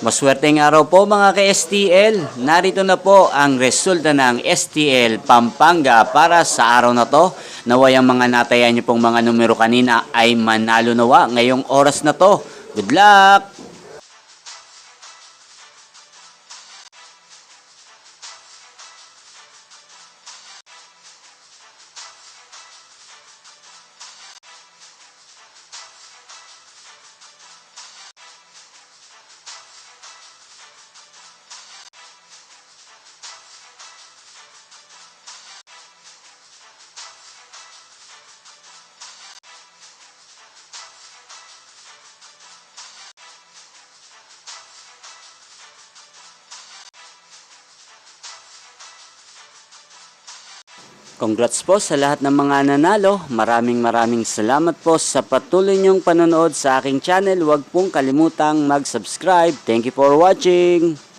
Maswerteng araw po mga ka-STL. Narito na po ang resulta ng STL Pampanga para sa araw na to. Naway ang mga natayan niyo pong mga numero kanina ay manalo nawa ngayong oras na to. Good luck! Congrats po sa lahat ng mga nanalo. Maraming salamat po sa patuloy niyong panonood sa aking channel. Huwag pong kalimutang mag-subscribe. Thank you for watching.